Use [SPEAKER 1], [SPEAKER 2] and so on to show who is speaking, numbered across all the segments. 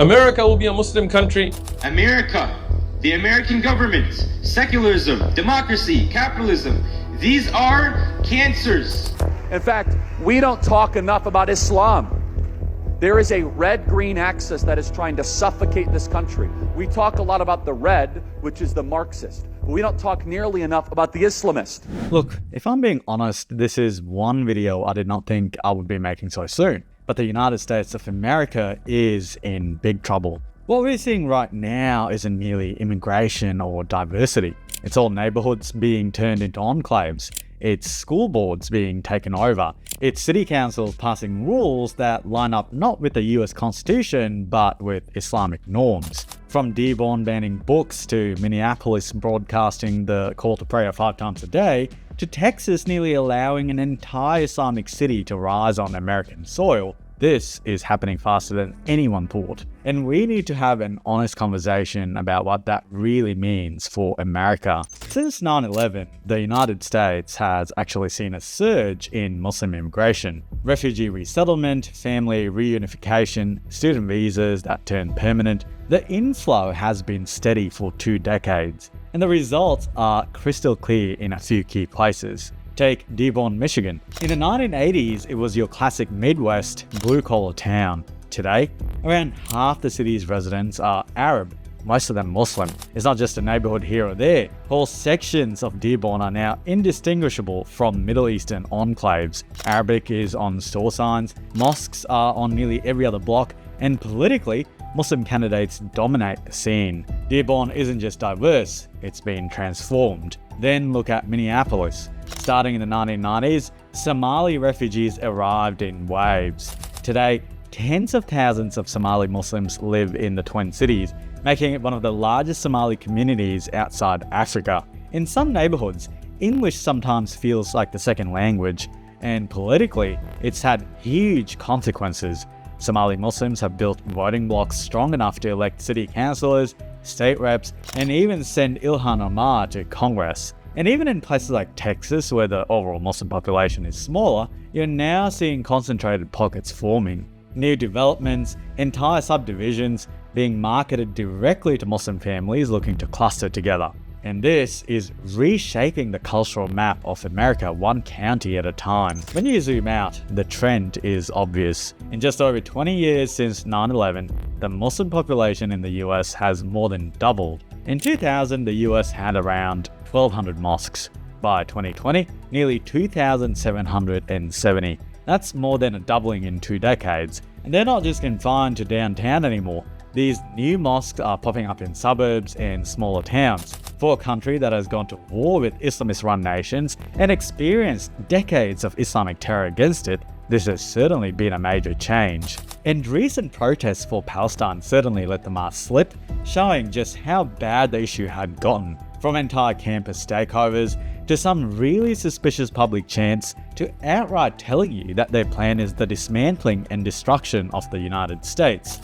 [SPEAKER 1] America will be a Muslim country.
[SPEAKER 2] America, the American government, secularism, democracy, capitalism, these are cancers.
[SPEAKER 3] In fact, we don't talk enough about Islam. There is a red-green axis that is trying to suffocate this country. We talk a lot about the red, which is the Marxist, but we don't talk nearly enough about the Islamist.
[SPEAKER 4] Look, if I'm being honest, this is one video I did not think I would be making so soon. But the United States of America is in big trouble. What we're seeing right now isn't merely immigration or diversity. It's all neighborhoods being turned into enclaves. It's school boards being taken over. It's city councils passing rules that line up not with the US Constitution, but with Islamic norms. From Dearborn banning books to Minneapolis broadcasting the call to prayer 5 times a day, to Texas nearly allowing an entire Islamic city to rise on American soil, this is happening faster than anyone thought. And we need to have an honest conversation about what that really means for America. Since 9/11, the United States has actually seen a surge in Muslim immigration. Refugee resettlement, family reunification, student visas that turn permanent. The inflow has been steady for 2 decades. And the results are crystal clear in a few key places. Take Dearborn, Michigan. In the 1980s, it was your classic Midwest blue-collar town. Today, around half the city's residents are Arab, most of them Muslim. It's not just a neighborhood here or there. Whole sections of Dearborn are now indistinguishable from Middle Eastern enclaves. Arabic is on store signs, mosques are on nearly every other block, and politically, Muslim candidates dominate the scene. Dearborn isn't just diverse, it's been transformed. Then look at Minneapolis. Starting in the 1990s, Somali refugees arrived in waves. Today, tens of thousands of Somali Muslims live in the Twin Cities, making it one of the largest Somali communities outside Africa. In some neighborhoods, English sometimes feels like the second language, and politically, it's had huge consequences. Somali Muslims have built voting blocs strong enough to elect city councillors, state reps, and even send Ilhan Omar to Congress. And even in places like Texas, where the overall Muslim population is smaller, you're now seeing concentrated pockets forming. New developments, entire subdivisions being marketed directly to Muslim families looking to cluster together. And this is reshaping the cultural map of America one county at a time. When you zoom out, the trend is obvious. In just over 20 years since 9/11, the Muslim population in the US has more than doubled. In 2000, the US had around 1,200 mosques. By 2020, nearly 2,770. That's more than a doubling in 2 decades. And they're not just confined to downtown anymore. These new mosques are popping up in suburbs and smaller towns. For a country that has gone to war with Islamist-run nations and experienced decades of Islamic terror against it, this has certainly been a major change. And recent protests for Palestine certainly let the mask slip, showing just how bad the issue had gotten. From entire campus takeovers, to some really suspicious public chants, to outright telling you that their plan is the dismantling and destruction of the United States.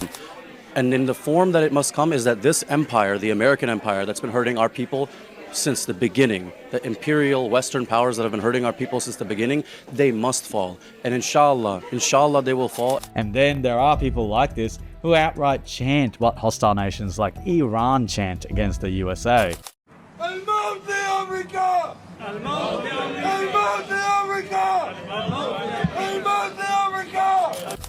[SPEAKER 5] And in the form that it must come is that this empire, the American empire that's been hurting our people since the beginning, the imperial Western powers that have been hurting our people since the beginning, they must fall. And inshallah they will fall.
[SPEAKER 4] And then there are people like this who outright chant what hostile nations like Iran chant against the USA.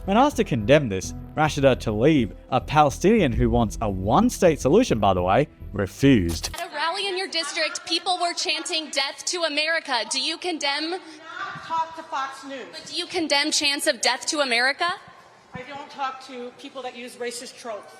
[SPEAKER 4] When asked to condemn this, Rashida Tlaib, a Palestinian who wants a one-state solution by the way, refused.
[SPEAKER 6] At a rally in your district, people were chanting death to America. Do you condemn?
[SPEAKER 7] Talk to Fox News.
[SPEAKER 6] But do you condemn chants of death to America?
[SPEAKER 7] I don't talk to people that use racist tropes.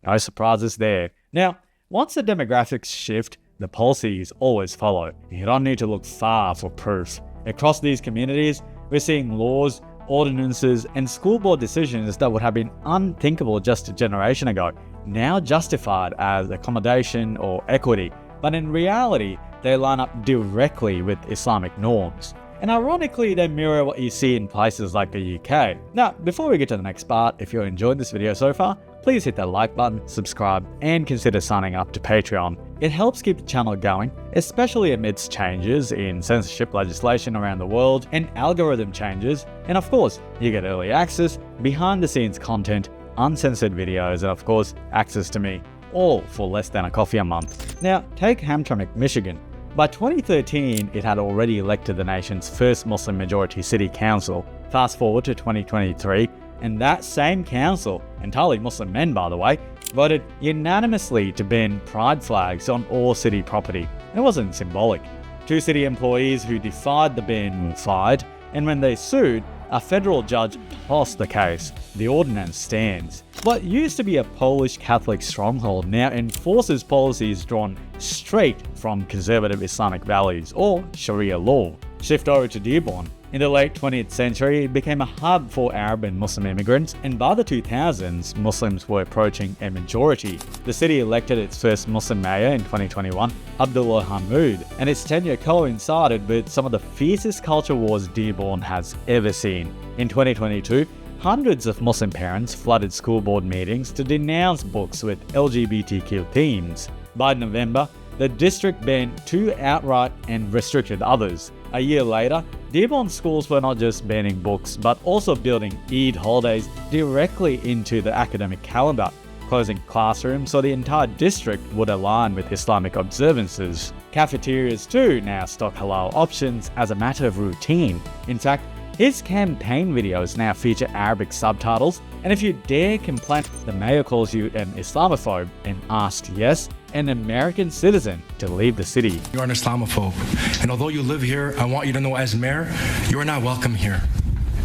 [SPEAKER 4] No surprises there. Now, once the demographics shift, the policies always follow. You don't need to look far for proof. Across these communities, we're seeing laws, ordinances, and school board decisions that would have been unthinkable just a generation ago, now justified as accommodation or equity, but in reality, they line up directly with Islamic norms. And ironically, they mirror what you see in places like the UK. Now, before we get to the next part, if you enjoyed this video so far, please hit that like button, subscribe, and consider signing up to Patreon. It helps keep the channel going, especially amidst changes in censorship legislation around the world and algorithm changes. And of course, you get early access, behind the scenes content, uncensored videos, and of course, access to me, all for less than a coffee a month. Now, take Hamtramck, Michigan. By 2013, it had already elected the nation's first Muslim-majority city council. Fast forward to 2023, and that same council, entirely Muslim men by the way, voted unanimously to ban pride flags on all city property. And it wasn't symbolic. 2 city employees who defied the ban were fired, and when they sued, a federal judge tossed the case. The ordinance stands. What used to be a Polish Catholic stronghold now enforces policies drawn straight from conservative Islamic values or Sharia law. Shift over to Dearborn. In the late 20th century, it became a hub for Arab and Muslim immigrants, and by the 2000s, Muslims were approaching a majority. The city elected its first Muslim mayor in 2021, Abdullah Hammoud, and its tenure coincided with some of the fiercest culture wars Dearborn has ever seen. In 2022, hundreds of Muslim parents flooded school board meetings to denounce books with LGBTQ themes. By November, the district banned 2 outright and restricted others. A year later, Dearborn schools were not just banning books, but also building Eid holidays directly into the academic calendar, closing classrooms so the entire district would align with Islamic observances. Cafeterias too now stock halal options as a matter of routine. In fact, his campaign videos now feature Arabic subtitles, and if you dare complain, the mayor calls you an Islamophobe and asked, yes, an American citizen to leave the city.
[SPEAKER 8] You're an Islamophobe, and although you live here, I want you to know as mayor, you are not welcome here.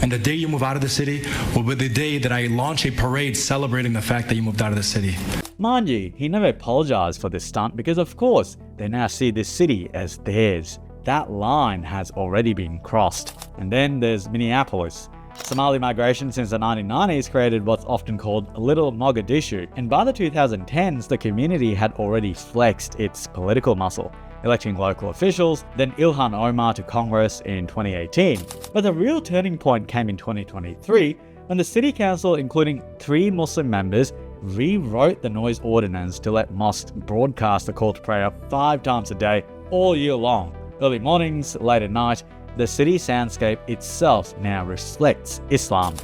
[SPEAKER 8] And the day you move out of the city will be the day that I launch a parade celebrating the fact that you moved out of the city.
[SPEAKER 4] Mind you, he never apologized for this stunt because of course, they now see this city as theirs. That line has already been crossed. And then there's Minneapolis. Somali migration since the 1990s created what's often called Little Mogadishu, and by the 2010s, the community had already flexed its political muscle, electing local officials, then Ilhan Omar to Congress in 2018. But the real turning point came in 2023, when the city council, including 3 Muslim members, rewrote the noise ordinance to let mosques broadcast the call to prayer 5 times a day, all year long. Early mornings, late at night, the city soundscape itself now reflects Islam.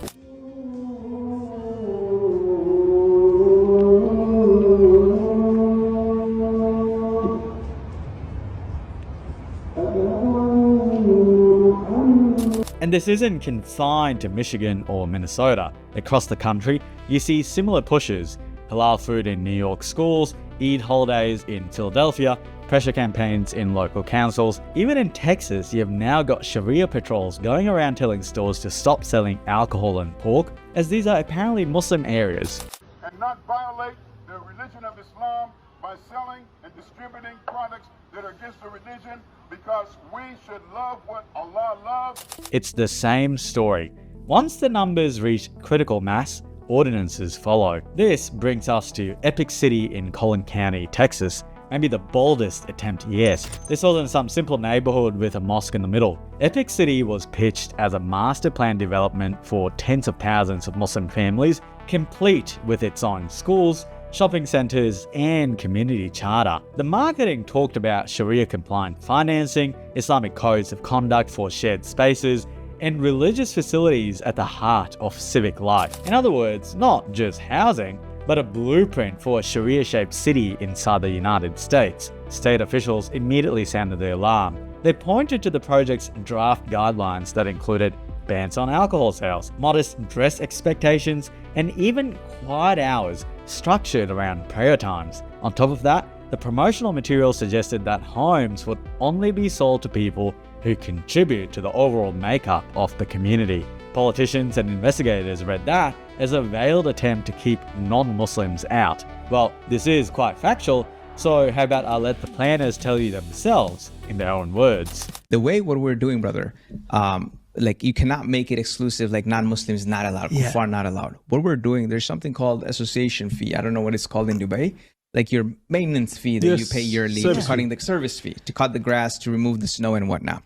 [SPEAKER 4] And this isn't confined to Michigan or Minnesota. Across the country, you see similar pushes. Halal food in New York schools, Eid holidays in Philadelphia, pressure campaigns in local councils. Even in Texas, you've now got Sharia patrols going around telling stores to stop selling alcohol and pork, as these are apparently Muslim areas.
[SPEAKER 9] And not violate the religion of Islam by selling and distributing products that are against the religion, because we should love what Allah loves.
[SPEAKER 4] It's the same story. Once the numbers reach critical mass, ordinances follow. This brings us to Epic City in Collin County, Texas. Maybe the boldest attempt yet. This wasn't some simple neighborhood with a mosque in the middle. Epic City was pitched as a master plan development for tens of thousands of Muslim families, complete with its own schools, shopping centers, and community charter. The marketing talked about Sharia-compliant financing, Islamic codes of conduct for shared spaces, and religious facilities at the heart of civic life. In other words, not just housing, but a blueprint for a Sharia-shaped city inside the United States. State officials immediately sounded the alarm. They pointed to the project's draft guidelines that included bans on alcohol sales, modest dress expectations, and even quiet hours structured around prayer times. On top of that, the promotional material suggested that homes would only be sold to people who contribute to the overall makeup of the community. Politicians and investigators read that as a veiled attempt to keep non-Muslims out. Well, this is quite factual, so how about I let the planners tell you themselves in their own words.
[SPEAKER 10] The way what we're doing, brother, like you cannot make it exclusive, like non-Muslims not allowed, kuffar not allowed. What we're doing, there's something called association fee. I don't know what it's called in Dubai. Like your maintenance fee that you pay yearly, cutting the service fee, to cut the grass, to remove the snow and whatnot.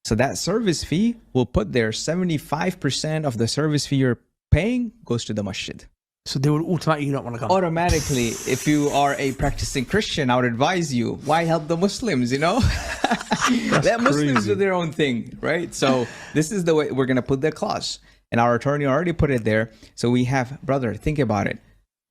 [SPEAKER 10] So that service fee will put there 75% of the service fee you're paying goes to the masjid.
[SPEAKER 11] So they will automatically not want to come.
[SPEAKER 10] Automatically, if you are a practicing Christian, I would advise you, why help the Muslims, you know? Let Muslims do their own thing, right? So this is the way we're going to put the clause. And our attorney already put it there. So we have, brother, think about it.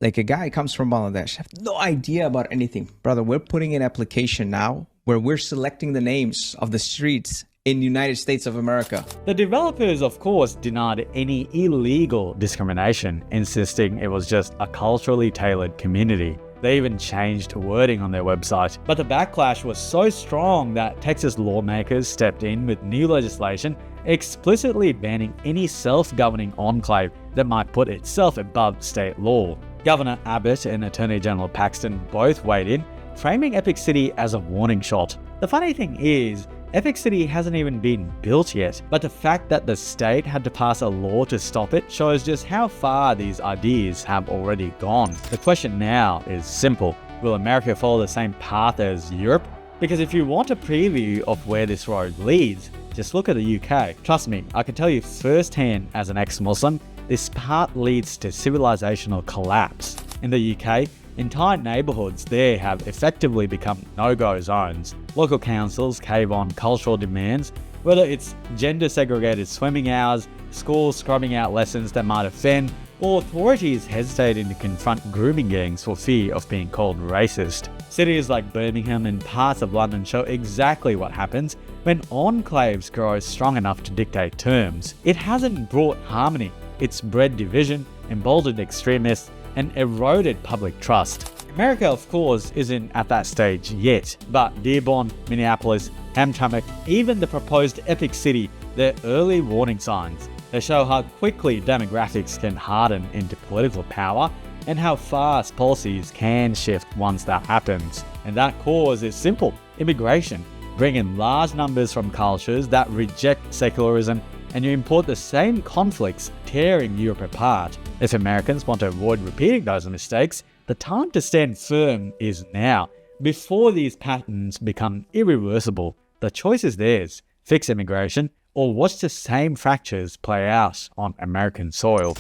[SPEAKER 10] Like a guy comes from Bangladesh, have no idea about anything. Brother, we're putting an application now where we're selecting the names of the streets in the United States of America.
[SPEAKER 4] The developers, of course, denied any illegal discrimination, insisting it was just a culturally tailored community. They even changed wording on their website. But the backlash was so strong that Texas lawmakers stepped in with new legislation explicitly banning any self-governing enclave that might put itself above state law. Governor Abbott and Attorney General Paxton both weighed in, framing Epic City as a warning shot. The funny thing is, Epic City hasn't even been built yet, but the fact that the state had to pass a law to stop it shows just how far these ideas have already gone. The question now is simple. Will America follow the same path as Europe? Because if you want a preview of where this road leads, just look at the UK. Trust me, I can tell you firsthand as an ex-Muslim, this path leads to civilizational collapse. In the UK, entire neighborhoods there have effectively become no-go zones. Local councils cave on cultural demands, whether it's gender-segregated swimming hours, schools scrubbing out lessons that might offend, or authorities hesitating to confront grooming gangs for fear of being called racist. Cities like Birmingham and parts of London show exactly what happens when enclaves grow strong enough to dictate terms. It hasn't brought harmony, it's bred division, emboldened extremists, and eroded public trust. America, of course, isn't at that stage yet, but Dearborn, Minneapolis, Hamtramck, even the proposed Epic City, they're early warning signs. They show how quickly demographics can harden into political power and how fast policies can shift once that happens. And that cause is simple: immigration. Bring in large numbers from cultures that reject secularism, and you import the same conflicts, tearing Europe apart. If Americans want to avoid repeating those mistakes, the time to stand firm is now, before these patterns become irreversible. The choice is theirs: fix immigration, or watch the same fractures play out on American soil.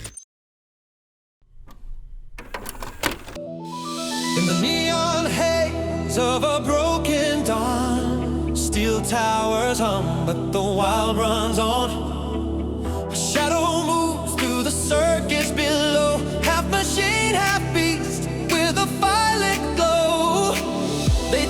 [SPEAKER 12] In the neon haze of a broken dawn, steel towers hum, but the wild runs on. A shadow moves through the circus below, half machine, half beast, with a violet glow. They